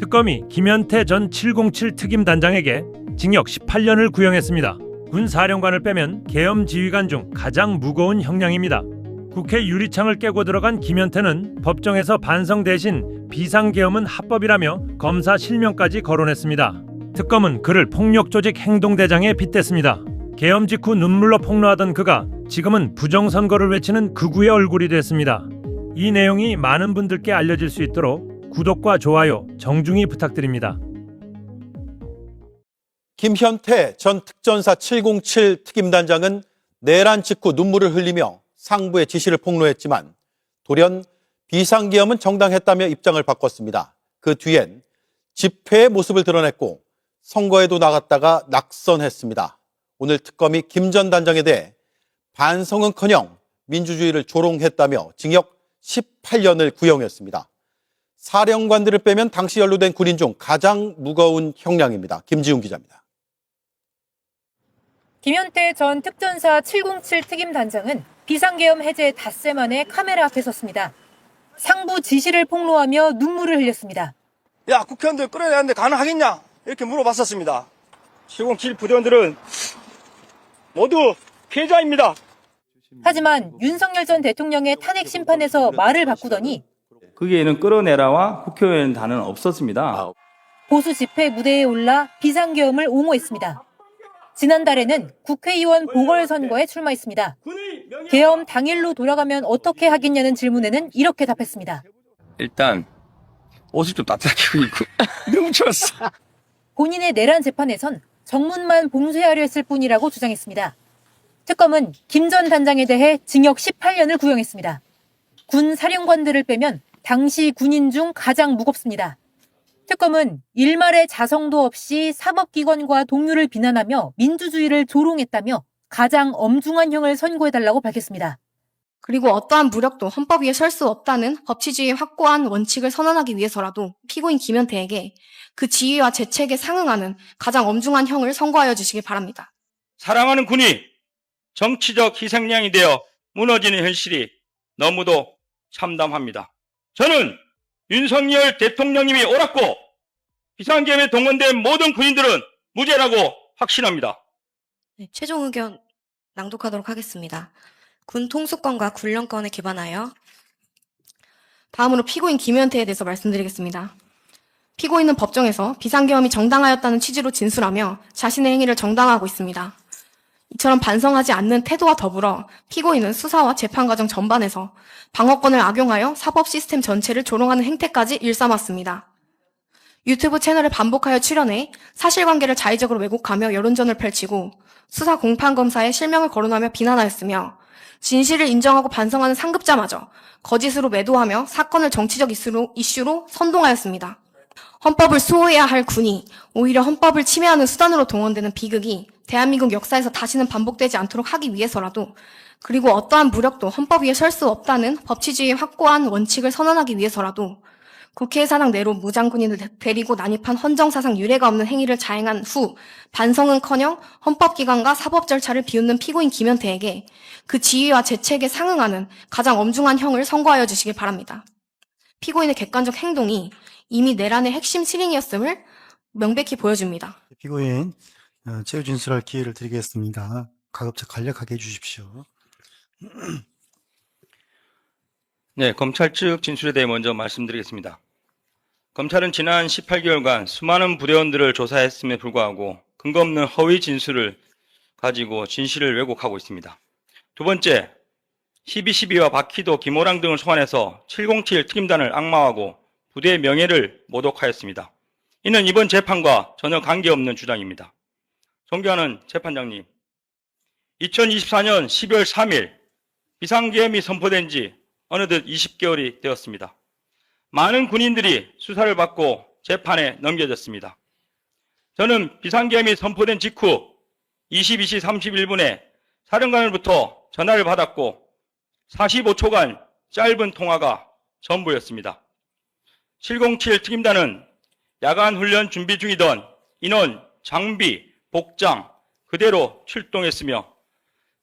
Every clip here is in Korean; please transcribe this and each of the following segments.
특검이 김현태 전 707 특임단장에게 징역 18년을 구형했습니다. 군 사령관을 빼면 계엄 지휘관 중 가장 무거운 형량입니다. 국회 유리창을 깨고 들어간 김현태는 법정에서 반성 대신 비상계엄은 합법이라며 검사 실명까지 거론했습니다. 특검은 그를 폭력조직 행동대장에 빗댔습니다. 계엄 직후 눈물로 폭로하던 그가 지금은 부정선거를 외치는 극우의 얼굴이 됐습니다. 이 내용이 많은 분들께 알려질 수 있도록 구독과 좋아요 정중히 부탁드립니다. 김현태 전 특전사 707 특임단장은 내란 직후 눈물을 흘리며 상부의 지시를 폭로했지만 돌연 비상계엄은 정당했다며 입장을 바꿨습니다. 그 뒤엔 집회의 모습을 드러냈고 선거에도 나갔다가 낙선했습니다. 오늘 특검이 김 전 단장에 대해 반성은커녕 민주주의를 조롱했다며 징역 18년을 구형했습니다. 사령관들을 빼면 당시 연루된 군인 중 가장 무거운 형량입니다. 김지훈 기자입니다. 김현태 전 특전사 707 특임단장은 비상계엄 해제 닷새 만에 카메라 앞에 섰습니다. 상부 지시를 폭로하며 눈물을 흘렸습니다. 야, 국회의원들 끌어내는데 가능하겠냐? 이렇게 물어봤었습니다. 707 부대원들은 모두 피해자입니다. 하지만 윤석열 전 대통령의 탄핵 심판에서 말을 바꾸더니 거기에는 끌어내라와 국회의원 단은 없었습니다. 보수 집회 무대에 올라 비상계엄을 옹호했습니다. 지난달에는 국회의원 보궐선거에 출마했습니다. 계엄 당일로 돌아가면 어떻게 하겠냐는 질문에는 이렇게 답했습니다. 일단 옷을 좀 따뜻하게 입고 너무 추웠어. 본인의 내란 재판에선 정문만 봉쇄하려 했을 뿐이라고 주장했습니다. 특검은 김 전 단장에 대해 징역 18년을 구형했습니다. 군 사령관들을 빼면 당시 군인 중 가장 무겁습니다. 특검은 일말의 자성도 없이 사법기관과 동료를 비난하며 민주주의를 조롱했다며 가장 엄중한 형을 선고해달라고 밝혔습니다. 그리고 어떠한 무력도 헌법 위에 설 수 없다는 법치주의의 확고한 원칙을 선언하기 위해서라도 피고인 김현태에게 그 지위와 재책에 상응하는 가장 엄중한 형을 선고하여 주시기 바랍니다. 사랑하는 군이 정치적 희생양이 되어 무너지는 현실이 너무도 참담합니다. 저는 윤석열 대통령님이 옳았고 비상계엄에 동원된 모든 군인들은 무죄라고 확신합니다. 네, 최종 의견 낭독하도록 하겠습니다. 군 통수권과 군령권에 기반하여 다음으로 피고인 김현태에 대해서 말씀드리겠습니다. 피고인은 법정에서 비상계엄이 정당하였다는 취지로 진술하며 자신의 행위를 정당화하고 있습니다. 이처럼 반성하지 않는 태도와 더불어 피고인은 수사와 재판 과정 전반에서 방어권을 악용하여 사법 시스템 전체를 조롱하는 행태까지 일삼았습니다. 유튜브 채널을 반복하여 출연해 사실관계를 자의적으로 왜곡하며 여론전을 펼치고 수사 공판검사의 실명을 거론하며 비난하였으며 진실을 인정하고 반성하는 상급자마저 거짓으로 매도하며 사건을 정치적 이슈로 선동하였습니다. 헌법을 수호해야 할 군이 오히려 헌법을 침해하는 수단으로 동원되는 비극이 대한민국 역사에서 다시는 반복되지 않도록 하기 위해서라도 그리고 어떠한 무력도 헌법 위에 설 수 없다는 법치주의의 확고한 원칙을 선언하기 위해서라도 국회 사당 내로 무장군인을 데리고 난입한 헌정사상 유례가 없는 행위를 자행한 후 반성은커녕 헌법기관과 사법 절차를 비웃는 피고인 김현태에게 그 지위와 재책에 상응하는 가장 엄중한 형을 선고하여 주시기 바랍니다. 피고인의 객관적 행동이 이미 내란의 핵심 실행이었음을 명백히 보여줍니다. 피고인 최후 진술할 기회를 드리겠습니다. 가급적 간략하게 해주십시오. 네, 검찰 측 진술에 대해 먼저 말씀드리겠습니다. 검찰은 지난 18개월간 수많은 부대원들을 조사했음에 불구하고 근거 없는 허위 진술을 가지고 진실을 왜곡하고 있습니다. 두 번째, 12.12와 박희도, 김호랑 등을 소환해서 707 특임단을 악마화하고 부대의 명예를 모독하였습니다. 이는 이번 재판과 전혀 관계없는 주장입니다. 존경하는 재판장님, 2024년 12월 3일 비상계엄이 선포된 지 어느덧 20개월이 되었습니다. 많은 군인들이 수사를 받고 재판에 넘겨졌습니다. 저는 비상계엄이 선포된 직후 22시 31분에 사령관으로부터 전화를 받았고 45초간 짧은 통화가 전부였습니다. 707 특임단은 야간 훈련 준비 중이던 인원, 장비, 복장 그대로 출동했으며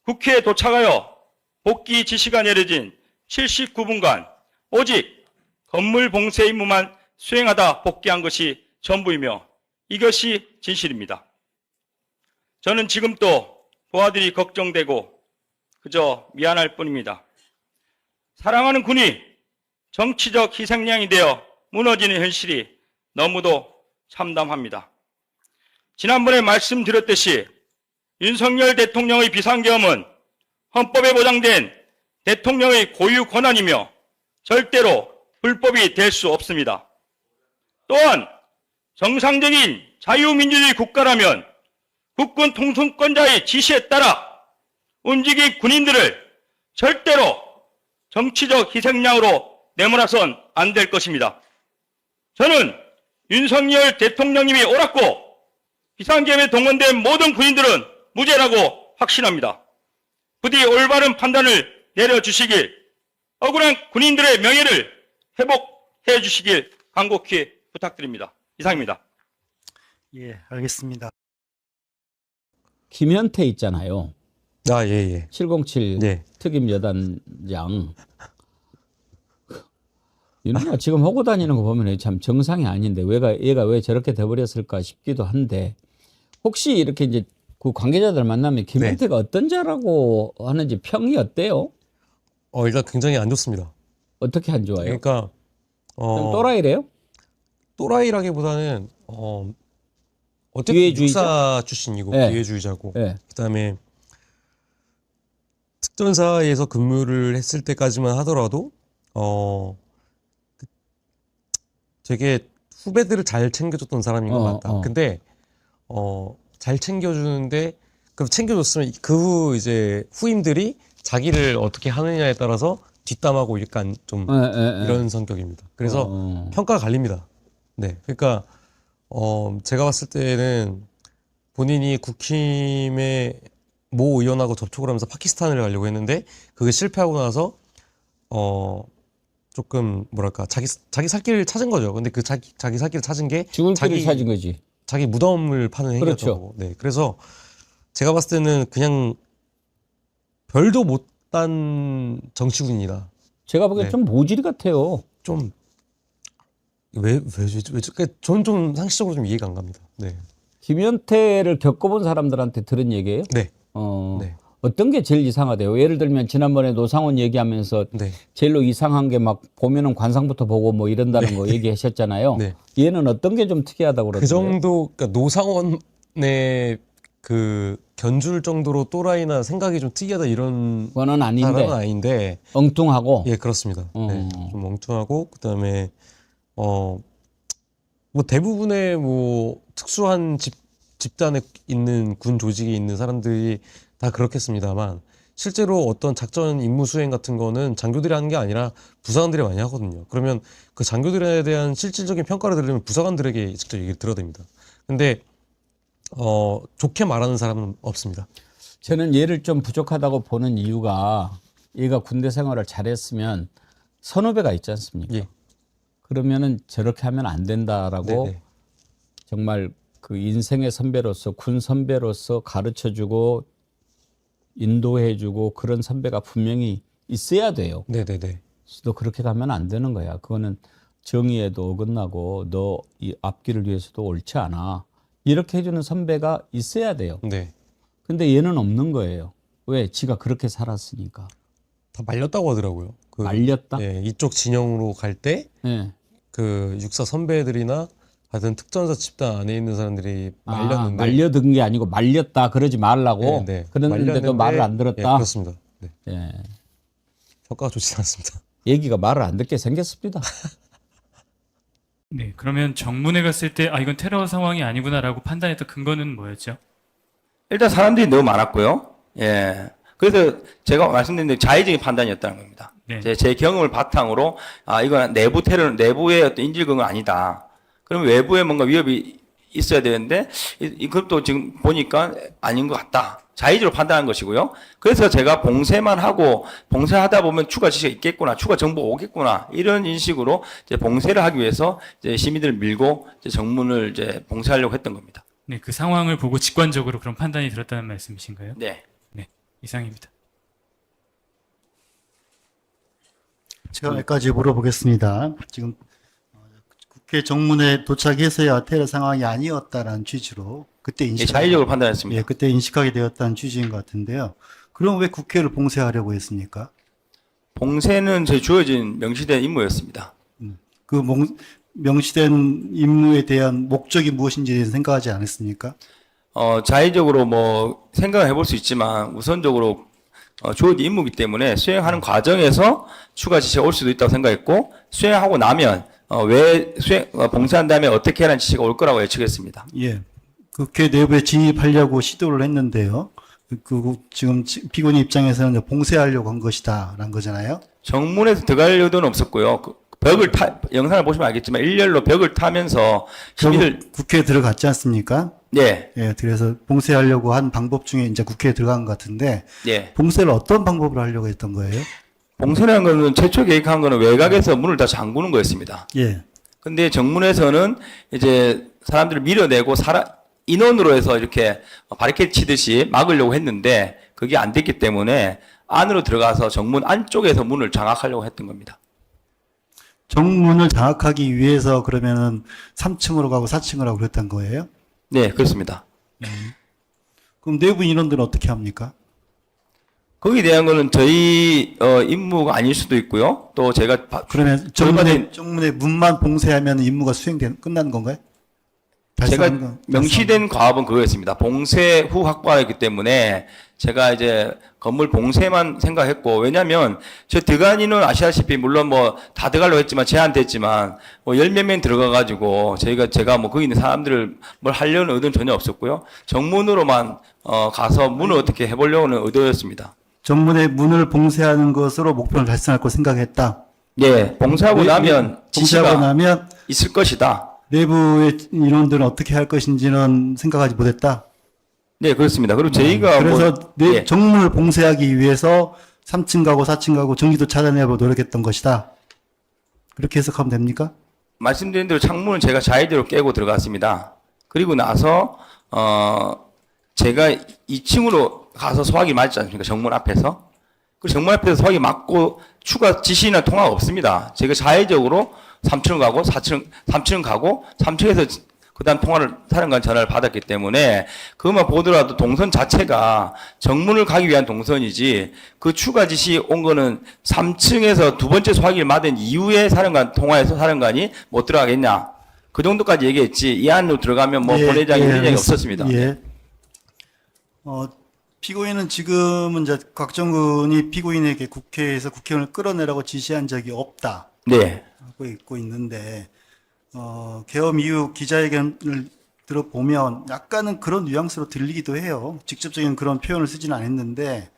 국회에 도착하여 복귀 지시가 내려진 79분간 오직 건물 봉쇄 임무만 수행하다 복귀한 것이 전부이며 이것이 진실입니다. 저는 지금도 부하들이 걱정되고 그저 미안할 뿐입니다. 사랑하는 군이 정치적 희생양이 되어 무너지는 현실이 너무도 참담합니다. 지난번에 말씀드렸듯이 윤석열 대통령의 비상계엄은 헌법에 보장된 대통령의 고유 권한이며 절대로 불법이 될 수 없습니다. 또한 정상적인 자유민주주의 국가라면 국군 통수권자의 지시에 따라 움직인 군인들을 절대로 정치적 희생양으로 내몰아선 안 될 것입니다. 저는 윤석열 대통령님이 옳았고 비상계엄에 동원된 모든 군인들은 무죄라고 확신합니다. 부디 올바른 판단을 내려주시길, 억울한 군인들의 명예를 회복해 주시길 간곡히 부탁드립니다. 이상입니다. 예, 알겠습니다. 김현태 있잖아요. 아, 예, 예. 707 네. 특임 여단장. 윤호가 지금 하고 다니는 거 보면 참 정상이 아닌데 얘가 왜 저렇게 돼버렸을까 싶기도 한데, 혹시 이렇게 이제 그 관계자들 만나면 김현태가 어떤 자라고 하는지 평이 어때요? 일단 굉장히 안 좋습니다. 어떻게 안 좋아요? 그러니까 좀 또라이래요? 또라이라기보다는 어쨌든 기회주의자? 육사 출신이고 네. 기회주의자고 네. 그다음에 특전사에서 근무를 했을 때까지만 하더라도 되게 후배들을 잘 챙겨줬던 사람인 것 같다. 근데 잘 챙겨주는데 그럼 챙겨줬으면 그 후 이제 후임들이 자기를 어떻게 하느냐에 따라서 뒷담하고 약간 좀 이런 성격입니다. 그래서 평가가 갈립니다. 네, 그러니까 제가 봤을 때는 본인이 국힘의 모 의원하고 접촉을 하면서 파키스탄을 가려고 했는데 그게 실패하고 나서 조금 뭐랄까 자기 살 길을 찾은 거죠. 근데 그 자기 살 길을 찾은 게 죽을 길을 찾은 거지. 자기 무덤을 파는 행위였던 그렇죠. 거고. 네, 그래서 제가 봤을 때는 그냥 별도 못한 정치군이다. 제가 보기엔 네. 좀 모질이 같아요. 좀 저는 좀 상식적으로 좀 이해가 안 갑니다. 네. 김현태를 겪어본 사람들한테 들은 얘기예요? 네. 네. 어떤 게 제일 이상하대요? 예를 들면 지난번에 노상원 얘기하면서 네. 제일로 이상한 게 막 보면은 관상부터 보고 뭐 이런다는 거 얘기하셨잖아요. 네. 얘는 어떤 게 좀 특이하다고 그 그러던데요? 정도 그러니까 노상원의 그 견줄 정도로 또라이나 생각이 좀 특이하다 이런 그거는 아닌데 사람은 아닌데 엉뚱하고. 예, 그렇습니다. 네, 좀 엉뚱하고 그다음에 뭐 대부분의 뭐 특수한 집단에 있는 군 조직에 있는 사람들이 다 그렇겠습니다만 실제로 어떤 작전 임무 수행 같은 거는 장교들이 하는 게 아니라 부사관들이 많이 하거든요. 그러면 그 장교들에 대한 실질적인 평가를 들으려면 부사관들에게 직접 얘기를 들어야 됩니다. 근데 좋게 말하는 사람은 없습니다. 저는 얘를 좀 부족하다고 보는 이유가 얘가 군대 생활을 잘했으면 선후배가 있지 않습니까? 예. 그러면은 저렇게 하면 안 된다라고 네네. 정말 그 인생의 선배로서 군 선배로서 가르쳐주고 인도해주고 그런 선배가 분명히 있어야 돼요. 네네네. 너 그렇게 가면 안 되는 거야. 그거는 정의에도 어긋나고 너 이 앞길을 위해서도 옳지 않아. 이렇게 해주는 선배가 있어야 돼요. 네. 근데 얘는 없는 거예요. 왜? 지가 그렇게 살았으니까. 다 말렸다고 하더라고요. 말렸다? 예, 이쪽 진영으로 갈 때 네. 그 육사 선배들이나 하여튼 특전사 집단 안에 있는 사람들이 말렸는데 말려든 게 아니고 말렸다 그러지 말라고. 네, 네. 그랬는데도 말렸는데, 말을 안 들었다. 예, 그렇습니다. 네. 예. 평가가 좋지 않습니다. 얘기가 말을 안 듣게 생겼습니다. 네, 그러면 정문에 갔을 때 이건 테러 상황이 아니구나라고 판단했던 근거는 뭐였죠? 일단 사람들이 너무 많았고요. 예. 그래서 제가 말씀드린 대로 자의적인 판단이었다는 겁니다. 네. 제 경험을 바탕으로 이건 내부 테러, 내부의 어떤 인질극은 아니다. 그러면 외부에 뭔가 위협이 있어야 되는데 이것도 지금 보니까 아닌 것 같다. 자의적으로 판단한 것이고요. 그래서 제가 봉쇄만 하고 봉쇄하다 보면 추가 지시가 있겠구나, 추가 정보가 오겠구나 이런 인식으로 이제 봉쇄를 하기 위해서 이제 시민들을 밀고 이제 정문을 이제 봉쇄하려고 했던 겁니다. 네, 그 상황을 보고 직관적으로 그런 판단이 들었다는 말씀이신가요? 네. 네, 이상입니다. 제가 몇 가지 물어보겠습니다. 지금 국회 정문에 도착해서야 테러 상황이 아니었다라는 취지로 그때 예, 자의적으로 판단했습니다. 예, 그때 인식하게 되었다는 취지인 것 같은데요. 그럼 왜 국회를 봉쇄하려고 했습니까? 봉쇄는 저희 주어진 명시된 임무였습니다. 그 명시된 임무에 대한 목적이 무엇인지에 대해서 생각하지 않았습니까? 자의적으로 뭐 생각을 해볼 수 있지만 우선적으로 주어진 임무이기 때문에 수행하는 과정에서 추가 지시가 올 수도 있다고 생각했고 수행하고 나면 봉쇄한 다음에 어떻게 하라는 지시가 올 거라고 예측했습니다. 예. 국회 내부에 진입하려고 시도를 했는데요. 지금 피고인 입장에서는 봉쇄하려고 한 것이다라는 거잖아요. 정문에서 들어갈 의도는 없었고요. 영상을 보시면 알겠지만 일렬로 벽을 타면서 시민들 국회에 들어갔지 않습니까? 네. 예, 그래서 봉쇄하려고 한 방법 중에 이제 국회에 들어간 것 같은데, 예. 봉쇄를 어떤 방법으로 하려고 했던 거예요? 봉쇄라는 거는 최초 계획한 거는 외곽에서 문을 다 잠그는 거였습니다. 예. 근데 정문에서는 이제 사람들을 밀어내고 인원으로 해서 이렇게 바리케이드 치듯이 막으려고 했는데 그게 안 됐기 때문에 안으로 들어가서 정문 안쪽에서 문을 장악하려고 했던 겁니다. 정문을 장악하기 위해서 그러면은 3층으로 가고 4층으로 가고 그랬던 거예요? 네, 그렇습니다. 그럼 내부 인원들은 어떻게 합니까? 거기에 대한 거는 저희 임무가 아닐 수도 있고요. 또 제가 그러면 정문의 문만 봉쇄하면 임무가 끝나는 건가요? 제가 명시된 과업은 그거였습니다. 봉쇄 후 확보하였기 때문에 제가 이제 건물 봉쇄만 생각했고, 왜냐면 저 들어간 인원 아시다시피 물론 뭐 다 들어가려고 했지만 제한됐지만 뭐 열 몇 명 들어가가지고 제가 뭐 거기 있는 사람들을 뭘 하려는 의도는 전혀 없었고요. 정문으로만 가서 문을 어떻게 해보려는 의도였습니다. 정문의 문을 봉쇄하는 것으로 목표를 달성할 거 생각했다. 예, 봉쇄하고 나면 지시가 나면 있을 것이다. 내부의 인원들은 어떻게 할 것인지는 생각하지 못했다. 네, 그렇습니다. 그리고 저희가 그래서 예. 정문을 봉쇄하기 위해서 3층 가고 4층 가고 전기도 차단하려고 노력했던 것이다. 그렇게 해석하면 됩니까? 말씀드린 대로 창문은 제가 자의대로 깨고 들어갔습니다. 그리고 나서 제가 2층으로 가서 소화기 맞지 않습니까? 정문 앞에서. 그 정문 앞에서 소화기 맞고 추가 지시나 통화가 없습니다. 제가 자의적으로 3층 가고 3층 가고 3층에서 그다음 사령관 전화를 받았기 때문에 그것만 보더라도 동선 자체가 정문을 가기 위한 동선이지 그 추가 지시 온 거는 3층에서 두 번째 소화기를 맞은 이후에 사령관 통화해서 사령관이 못 들어가겠냐. 그 정도까지 얘기했지 이 안으로 들어가면 뭐 본회장이 회장이 없었습니다. 예. 피고인은 지금은 이제 곽정근이 피고인에게 국회에서 국회의원을 끌어내라고 지시한 적이 없다. 네. 하고 있고 있는데, 계엄 이후 기자회견을 들어보면 약간은 그런 뉘앙스로 들리기도 해요. 직접적인 그런 표현을 쓰지는 않았는데,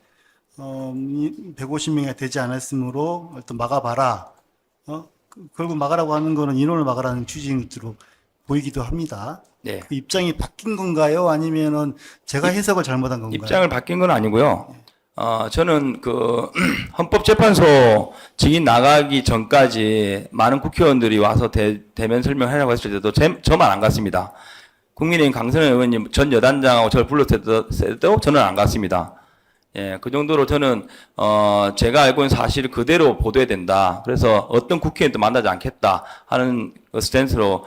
150명이 되지 않았으므로 일단 막아봐라. 결국 막으라고 하는 거는 인원을 막으라는 취지로 보이기도 합니다. 네. 그 입장이 바뀐 건가요? 아니면은 제가 해석을 잘못한 건가요? 입장을 바뀐 건 아니고요. 저는 그 헌법재판소 증인 나가기 전까지 많은 국회의원들이 와서 대면 설명하려고 했을 때도 저만 안 갔습니다. 국민의힘 강선호 의원님 전 여단장하고 저를 불렀을 때도 저는 안 갔습니다. 예, 그 정도로 저는 제가 알고 있는 사실을 그대로 보도해야 된다. 그래서 어떤 국회의원도 만나지 않겠다 하는 스탠스로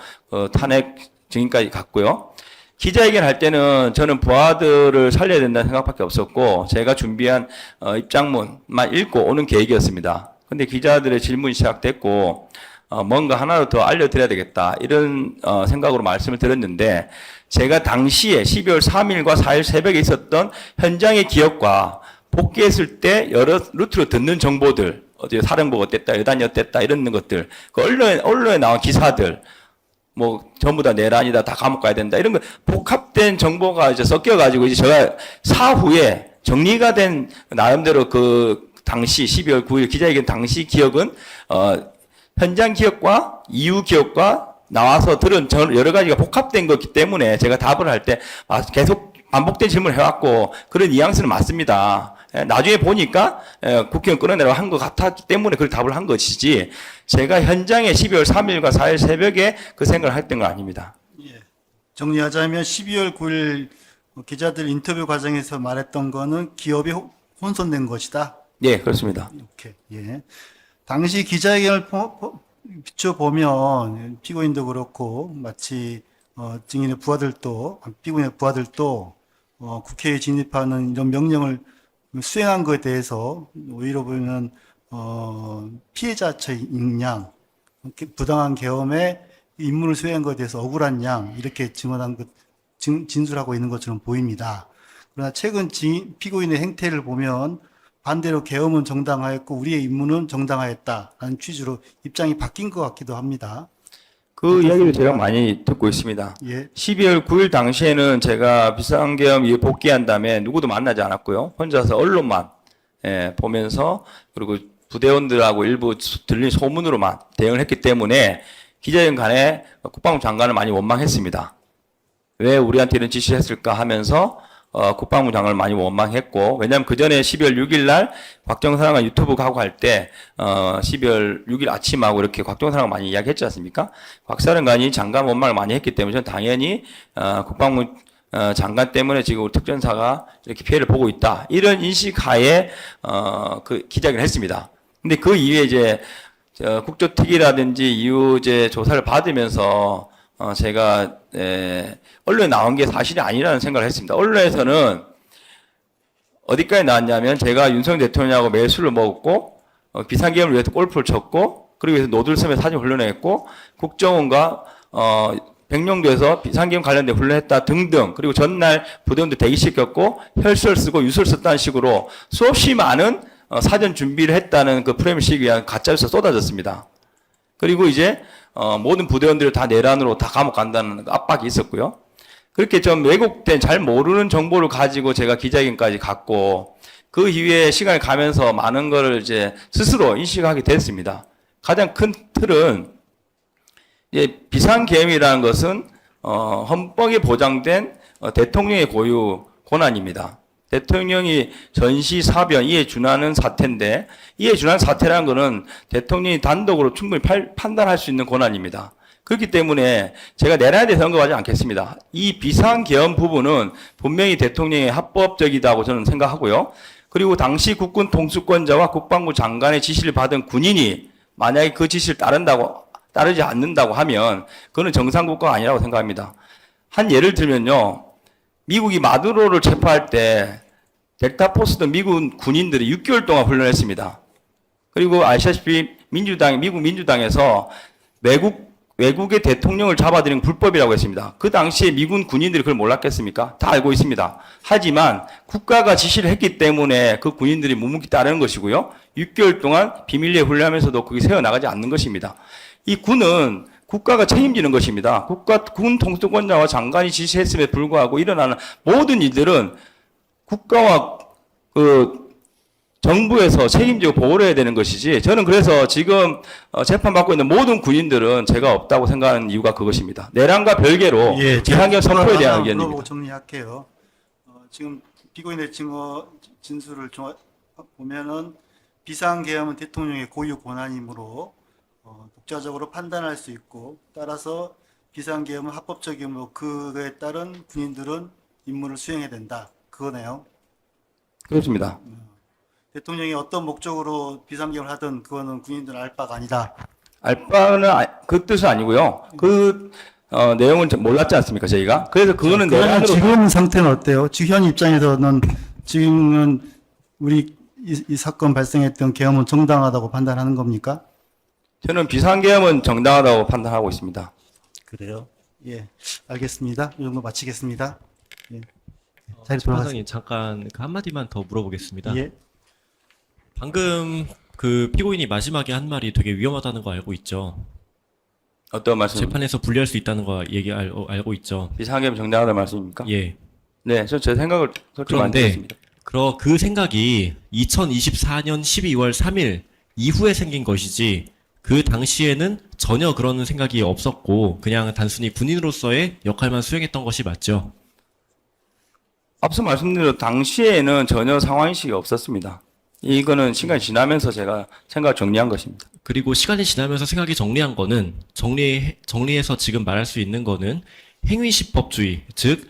탄핵 증인까지 갔고요. 기자회견 할 때는 저는 부하들을 살려야 된다는 생각밖에 없었고 제가 준비한 입장문만 읽고 오는 계획이었습니다. 근데 기자들의 질문이 시작됐고 뭔가 하나로 더 알려드려야 되겠다 이런 생각으로 말씀을 드렸는데 제가 당시에 12월 3일과 4일 새벽에 있었던 현장의 기억과 복귀했을 때 여러 루트로 듣는 정보들 어제 사령부가 어땠다 여단이 어땠다 이런 것들 그 언론에 나온 기사들 뭐 전부 다 내란이다 다 감옥 가야 된다 이런 거 복합된 정보가 이제 섞여가지고 이제 제가 사후에 정리가 된 나름대로 그 당시 12월 9일 기자회견 당시 기억은 현장 기억과 이후 기억과 나와서 들은 여러 가지가 복합된 거기 때문에 제가 답을 할 때 계속 반복된 질문을 해왔고 그런 뉘앙스는 맞습니다. 나중에 보니까 국회의원 끌어내라고 한 것 같았기 때문에 그걸 답을 한 것이지 제가 현장에 12월 3일과 4일 새벽에 그 생각을 했던 건 아닙니다. 예. 정리하자면 12월 9일 기자들 인터뷰 과정에서 말했던 거는 기업이 혼선된 것이다. 네, 그렇습니다. 오케이. 예. 당시 기자회견을 비춰보면 피고인도 그렇고 마치 증인의 부하들도 피고인의 부하들도 국회에 진입하는 이런 명령을 수행한 것에 대해서 오히려 보면 피해자인 양, 부당한 계엄에 임무를 수행한 것에 대해서 억울한 양 이렇게 진술하고 있는 것처럼 보입니다. 그러나 최근 피고인의 행태를 보면 반대로 계엄은 정당하였고 우리의 임무는 정당하였다라는 취지로 입장이 바뀐 것 같기도 합니다. 그 이야기를 제가 많이 듣고 있습니다. 예. 12월 9일 당시에는 제가 비상계엄 이후 복귀한 다음에 누구도 만나지 않았고요. 혼자서 언론만 보면서 그리고 부대원들하고 일부 들린 소문으로만 대응을 했기 때문에 기자회견 간에 국방부 장관을 많이 원망했습니다. 왜 우리한테 이런 지시를 했을까 하면서 국방부 장관을 많이 원망했고, 왜냐하면 그 전에 12월 6일 날 곽정사령관 유튜브 가고 할 때 12월 6일 아침하고 이렇게 곽정사령관 많이 이야기했지 않습니까? 곽사령관이 장관 원망을 많이 했기 때문에 저는 당연히 국방부 장관 때문에 지금 우리 특전사가 이렇게 피해를 보고 있다, 이런 인식하에 그 기자회견을 했습니다. 근데 그 이후에 이제 국조특위라든지 이후 이제 조사를 받으면서 제가 언론에 나온 게 사실이 아니라는 생각을 했습니다. 언론에서는 어디까지 나왔냐면 제가 윤석열 대통령하고 매일 술을 먹었고 비상계엄을 위해서 골프를 쳤고 그리고 노들섬에 사진 훈련했고 국정원과 백령도에서 비상계엄 관련된 훈련했다 등등, 그리고 전날 부대원들 대기시켰고 혈서를 쓰고 유서를 썼다는 식으로 수없이 많은 사전 준비를 했다는 그 프레임을 씌우기 위한 가짜뉴스가 쏟아졌습니다. 그리고 이제 모든 부대원들을 다 내란으로 다 감옥 간다는 압박이 있었고요. 그렇게 좀 왜곡된 잘 모르는 정보를 가지고 제가 기자회견까지 갔고, 그 이후에 시간이 가면서 많은 거를 이제 스스로 인식하게 됐습니다. 가장 큰 틀은 이제 비상계엄이라는 것은 헌법에 보장된 대통령의 고유 권한입니다. 대통령이 전시, 사변, 이에 준하는 사태인데, 이에 준하는 사태라는 것은 대통령이 단독으로 충분히 판단할 수 있는 권한입니다. 그렇기 때문에 제가 내란에 대해서 언급하지 않겠습니다. 이 비상계엄 부분은 분명히 대통령의 합법적이다고 저는 생각하고요. 그리고 당시 국군 통수권자와 국방부 장관의 지시를 받은 군인이 만약에 그 지시를 따르지 않는다고 하면 그거는 정상국가가 아니라고 생각합니다. 한 예를 들면요. 미국이 마두로를 체포할 때 델타포스도 미군 군인들이 6개월 동안 훈련했습니다. 그리고 아시다시피 미국 민주당에서 외국의 대통령을 잡아들이는 불법이라고 했습니다. 그 당시에 미군 군인들이 그걸 몰랐겠습니까? 다 알고 있습니다. 하지만 국가가 지시를 했기 때문에 그 군인들이 묵묵히 따르는 것이고요. 6개월 동안 비밀리에 훈련하면서도 그게 새어나가지 않는 것입니다. 이 군은 국가가 책임지는 것입니다. 군 통수권자와 장관이 지시했음에 불구하고 일어나는 모든 일들은 국가와 정부에서 책임지고 보호를 해야 되는 것이지, 저는 그래서 지금 재판받고 있는 모든 군인들은 죄가 없다고 생각하는 이유가 그것입니다. 내란과 별개로 비상계엄 선포에 대한 의견입니다. 물어보고 정리할게요. 지금 피고인의 진술을 보면은 비상계엄은 대통령의 고유 권한이므로 독자적으로 판단할 수 있고, 따라서 비상계엄은 합법적이므로 그에 따른 군인들은 임무를 수행해야 된다, 그거네요. 그렇습니다. 대통령이 어떤 목적으로 비상계엄을 하든 그거는 군인들은 알 바가 아니다. 알 바는 그 뜻은 아니고요. 그 내용은 몰랐지 않습니까, 저희가? 그래서 그거는 그러면 내란으로. 지금 상태는 어때요? 지금 현 입장에서는 지금은 우리 이 사건 발생했던 계엄은 정당하다고 판단하는 겁니까? 저는 비상계엄은 정당하다고 판단하고 있습니다. 그래요? 예, 알겠습니다. 이 정도 마치겠습니다. 예. 재판장님 잠깐 그 한마디만 더 물어보겠습니다. 예. 방금 그 피고인이 마지막에 한 말이 되게 위험하다는 거 알고 있죠? 어떤 말씀? 재판에서 불리할 수 있다는 거 알고 있죠? 비상계엄 정당하다는 말씀입니까? 예. 네, 제 생각을 솔직히 안 드렸습니다. 그 생각이 2024년 12월 3일 이후에 생긴 것이지, 그 당시에는 전혀 그런 생각이 없었고 그냥 단순히 군인으로서의 역할만 수행했던 것이 맞죠? 앞서 말씀드린 당시에는 전혀 상황인식이 없었습니다. 이거는 시간이 지나면서 제가 생각을 정리한 것입니다. 그리고 시간이 지나면서 생각이 정리한 거는 정리해서 지금 말할 수 있는 거는 행위시법주의, 즉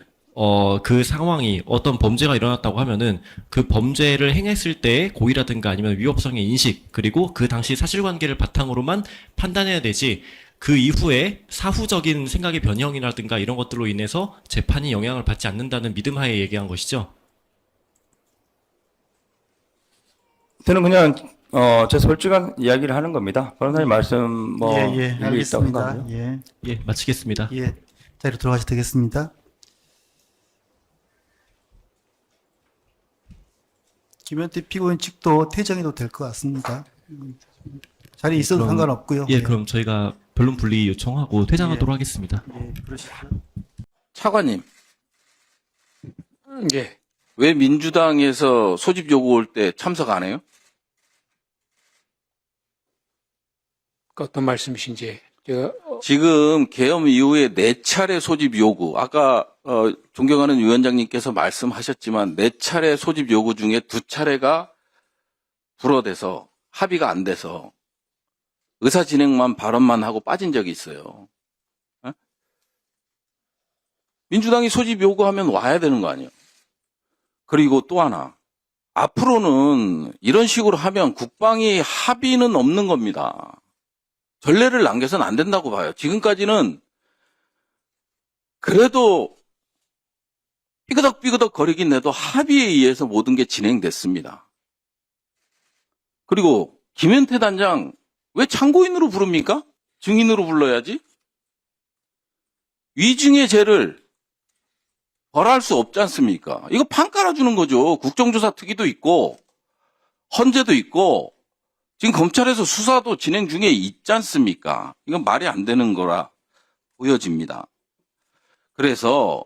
그 상황이 어떤 범죄가 일어났다고 하면은 그 범죄를 행했을 때의 고의라든가 아니면 위법성의 인식, 그리고 그 당시 사실관계를 바탕으로만 판단해야 되지, 그 이후에 사후적인 생각의 변형이라든가 이런 것들로 인해서 재판이 영향을 받지 않는다는 믿음 하에 얘기한 것이죠. 저는 그냥 제 솔직한 이야기를 하는 겁니다. 변호사님 말씀 뭐 예, 일리 있다고 알겠습니다. 생각하고요. 예, 예, 마치겠습니다. 예, 자리로 들어가셔도 되겠습니다. 김현태 피고인 측도 퇴정해도 될 것 같습니다. 자리에 있어도 그럼, 상관없고요. 예, 그럼 저희가 변론 분리 요청하고 퇴장하도록 하겠습니다. 예, 그러시죠. 차관님, 예, 왜 민주당에서 소집 요구 올 때 참석 안 해요? 어떤 말씀이신지 제가 지금 계엄 이후에 4차례 소집 요구, 아까 존경하는 위원장님께서 말씀하셨지만 4차례 소집 요구 중에 2차례가 불어대서 합의가 안 돼서 의사 진행만 발언만 하고 빠진 적이 있어요. 어? 민주당이 소집 요구하면 와야 되는 거 아니에요? 그리고 또 하나, 앞으로는 이런 식으로 하면 국방위 합의는 없는 겁니다. 전례를 남겨서는 안 된다고 봐요. 지금까지는 그래도 삐그덕삐그덕 거리긴 해도 합의에 의해서 모든 게 진행됐습니다. 그리고 김현태 단장 왜 참고인으로 부릅니까? 증인으로 불러야지. 위증의 죄를 벌할 수 없지 않습니까? 이거 판 깔아주는 거죠. 국정조사 특위도 있고 헌재도 있고 지금 검찰에서 수사도 진행 중에 있지 않습니까? 이건 말이 안 되는 거라 보여집니다. 그래서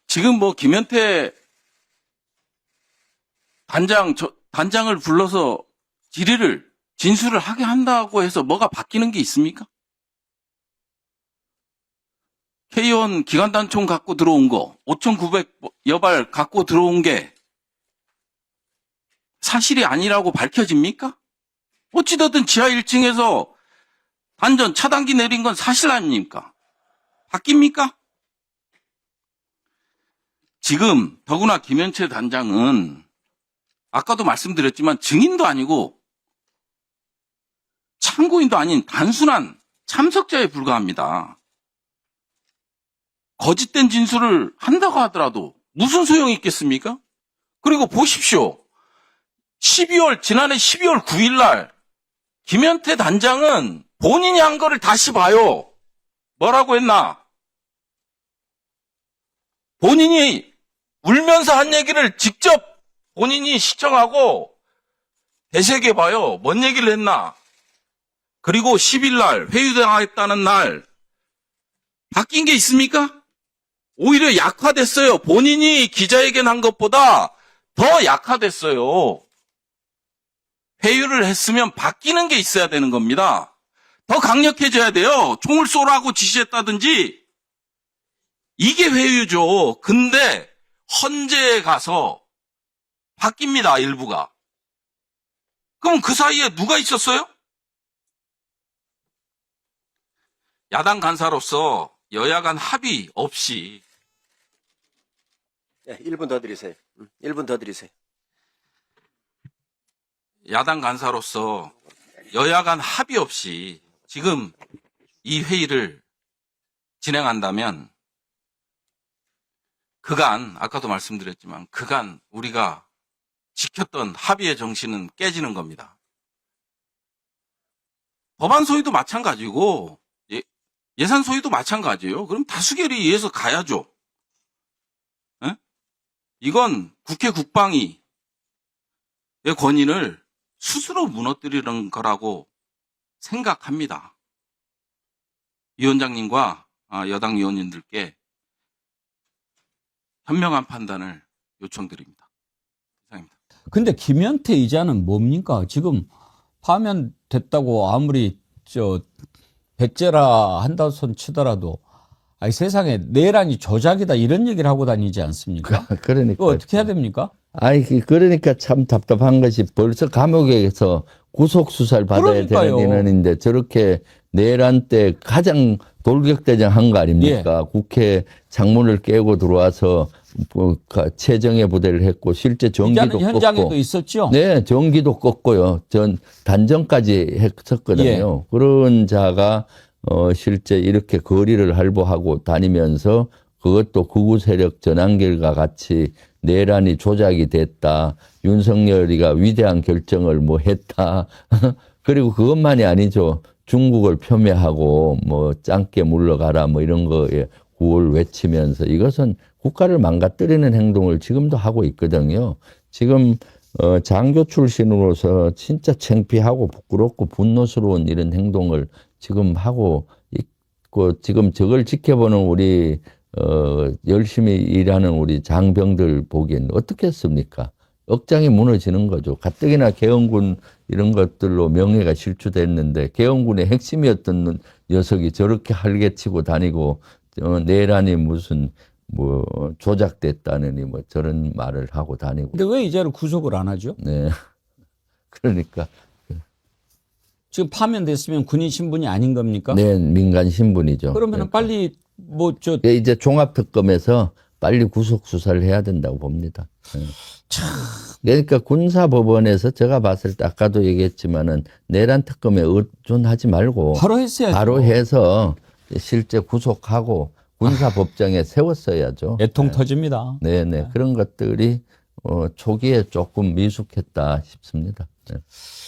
지금 뭐 김현태 단장을 불러서 진술을 하게 한다고 해서 뭐가 바뀌는 게 있습니까? K1 기관단총 갖고 들어온 거, 5,900여 발 갖고 들어온 게 사실이 아니라고 밝혀집니까? 어찌됐든 지하 1층에서 단전 차단기 내린 건 사실 아닙니까? 바뀝니까? 지금 더구나 김현태 단장은 아까도 말씀드렸지만 증인도 아니고 참고인도 아닌 단순한 참석자에 불과합니다. 거짓된 진술을 한다고 하더라도 무슨 소용이 있겠습니까? 그리고 보십시오. 지난해 12월 9일 날 김현태 단장은 본인이 한 거를 다시 봐요. 뭐라고 했나? 본인이 울면서 한 얘기를 직접 본인이 시청하고 되새겨 봐요. 뭔 얘기를 했나? 그리고 10일 날 회유당했다는 날 바뀐 게 있습니까? 오히려 약화됐어요. 본인이 기자회견 한 것보다 더 약화됐어요. 회유를 했으면 바뀌는 게 있어야 되는 겁니다. 더 강력해져야 돼요. 총을 쏘라고 지시했다든지. 이게 회유죠. 근데 헌재에 가서 바뀝니다. 일부가. 그럼 그 사이에 누가 있었어요? 야당 간사로서 여야 간 합의 없이 1분 더 드리세요. 1분 더 드리세요. 야당 간사로서 여야 간 합의 없이 지금 이 회의를 진행한다면 그간 아까도 말씀드렸지만 그간 우리가 지켰던 합의의 정신은 깨지는 겁니다. 법안 소위도 마찬가지고 예산 소위도 마찬가지예요. 그럼 다수결에 의해서 가야죠. 에? 이건 국회 국방위의 권위를 스스로 무너뜨리는 거라고 생각합니다. 위원장님과 여당 위원님들께 현명한 판단을 요청드립니다. 이상입니다. 근데 김현태 이자는 뭡니까? 지금 파면됐다고 아무리 백제라 한다 손 치더라도 아니 세상에 내란이 조작이다 이런 얘기를 하고 다니지 않습니까? 그러니까 그거 어떻게 해야 됩니까? 아니 그러니까 참 답답한 것이 벌써 감옥에서 구속 수사를 받아야 그러니까요. 되는 인원인데 저렇게 내란 때 가장 돌격대장 한 거 아닙니까? 국회 창문을 깨고 들어와서 최정예 부대를 했고 실제 전기도 현장에도 껐고. 있었죠. 네, 전기도 껐고요. 전 단전까지 했었거든요. 그런 자가 실제 이렇게 거리를 할보하고 다니면서 그것도 극우 세력 전환길과 같이 내란이 조작이 됐다. 윤석열이가 위대한 결정을 뭐 했다. 그리고 그것만이 아니죠. 중국을 폄훼하고 뭐 짱깨 물러가라 뭐 이런 거에 구호를 외치면서 이것은 국가를 망가뜨리는 행동을 지금도 하고 있거든요. 지금 장교 출신으로서 진짜 창피하고 부끄럽고 분노스러운 이런 행동을 지금 하고 있고 지금 저걸 지켜보는 우리 열심히 일하는 우리 장병들 보기엔 어떻겠습니까? 억장이 무너지는 거죠. 가뜩이나 계엄군 이런 것들로 명예가 실추됐는데 계엄군의 핵심이었던 녀석이 저렇게 활개치고 다니고 내란이 무슨 뭐 조작됐다느니 뭐 저런 말을 하고 다니고. 근데 왜 이제는 구속을 안 하죠? 네. 그러니까 지금 파면됐으면 군인 신분이 아닌 겁니까? 네, 민간 신분이죠. 그러면 빨리 이제 종합특검에서 빨리 구속 수사를 해야 된다고 봅니다. 네. 그러니까 군사법원에서 제가 봤을 때 아까도 얘기했지만은 내란 특검에 의존하지 말고 바로 했어야죠. 바로 해서 실제 구속하고 군사법정에 세웠어야죠. 애통 터집니다. 네네. 그런 것들이 초기에 조금 미숙했다 싶습니다. 네.